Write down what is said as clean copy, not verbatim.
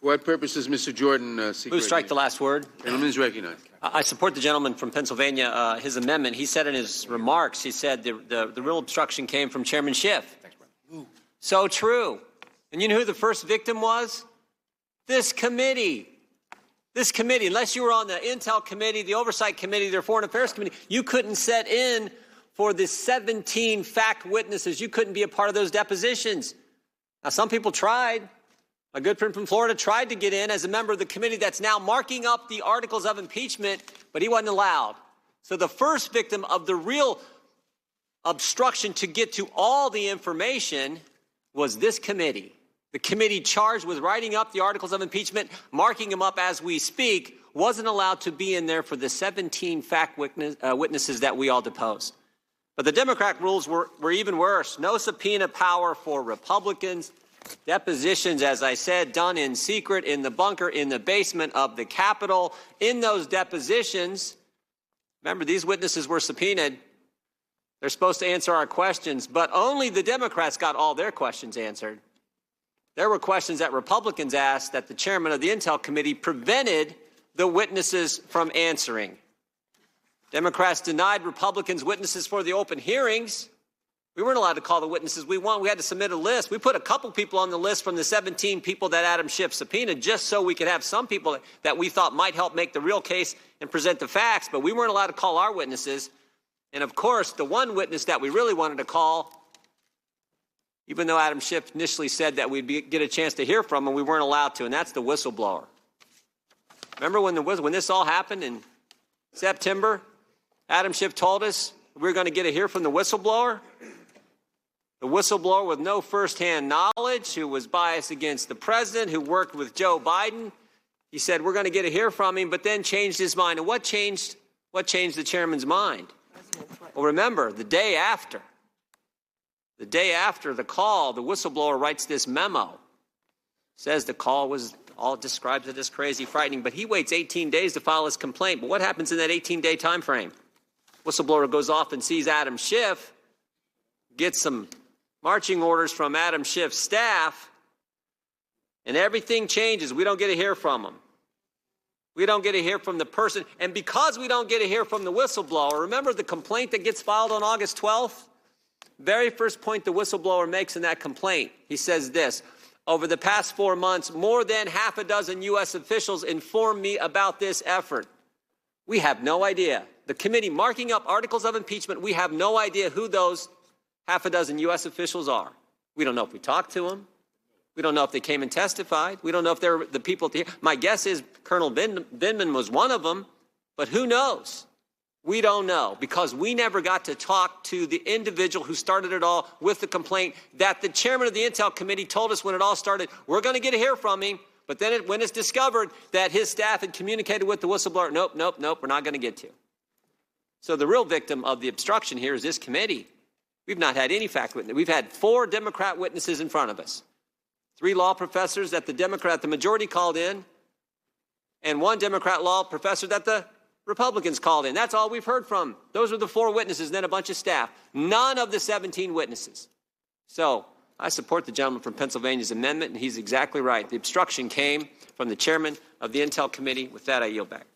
For what purposes, Mr. Jordan? Move strike the last word. Gentleman is recognized. I support the gentleman from Pennsylvania, his amendment. He said in his remarks, he said the real obstruction came from Chairman Schiff. So true. And you know who the first victim was? This committee. This committee, unless you were on the Intel Committee, the Oversight Committee, the Foreign Affairs Committee, you couldn't set in for the 17 fact witnesses. You couldn't be a part of those depositions. Now, some people tried. My good friend from Florida tried to get in as a member of the committee that's now marking up the articles of impeachment, but he wasn't allowed. So the first victim of the real obstruction to get to all the information was this committee. The committee charged with writing up the articles of impeachment, marking them up as we speak, wasn't allowed to be in there for the 17 fact witnesses that we all deposed. But the Democrat rules were even worse. No subpoena power for Republicans. Depositions, as I said, done in secret in the bunker in the basement of the Capitol. In those depositions, remember, these witnesses were subpoenaed. They're supposed to answer our questions, but only the Democrats got all their questions answered. There were questions that Republicans asked that the chairman of the Intel Committee prevented the witnesses from answering. Democrats denied Republicans witnesses for the open hearings. We weren't allowed to call the witnesses we want. We had to submit a list. We put a couple people on the list from the 17 people that Adam Schiff subpoenaed just so we could have some people that we thought might help make the real case and present the facts, but we weren't allowed to call our witnesses. And, of course, the one witness that we really wanted to call, even though Adam Schiff initially said that we'd get a chance to hear from him, we weren't allowed to, and that's the whistleblower. Remember when this all happened in September? Adam Schiff told us we were going to get to hear from the whistleblower. The whistleblower with no firsthand knowledge, who was biased against the president, who worked with Joe Biden. He said we're going to get to hear from him, but then changed his mind. And what changed the chairman's mind? Well, remember, the day after the call, the whistleblower writes this memo. Says the call was describes it as crazy, frightening, but he waits 18 days to file his complaint. But what happens in that 18-day time frame? Whistleblower goes off and sees Adam Schiff, gets some marching orders from Adam Schiff's staff, and everything changes. We don't get to hear from him. We don't get to hear from the person. And because we don't get to hear from the whistleblower, remember the complaint that gets filed on August 12th? Very first point the whistleblower makes in that complaint, he says this: over the past 4 months, more than half a dozen U.S. officials informed me about this effort. We have no idea. The committee marking up articles of impeachment, we have no idea who those half a dozen U.S. officials are. We don't know if we talked to them. We don't know if they came and testified. We don't know if they're the people to hear. My guess is Colonel Vindman was one of them, but who knows? We don't know, because we never got to talk to the individual who started it all with the complaint that the chairman of the Intel Committee told us when it all started, we're going to get to hear from him. But then when it's discovered that his staff had communicated with the whistleblower, nope, we're not going to get to. So the real victim of the obstruction here is this committee. We've not had any fact witness. We've had 4 Democrat witnesses in front of us. 3 law professors that the majority called in, and 1 Democrat law professor that the Republicans called in. That's all we've heard from. Those are the 4 witnesses, and then a bunch of staff. None of the 17 witnesses. So I support the gentleman from Pennsylvania's amendment, and he's exactly right. The obstruction came from the chairman of the Intel Committee. With that, I yield back.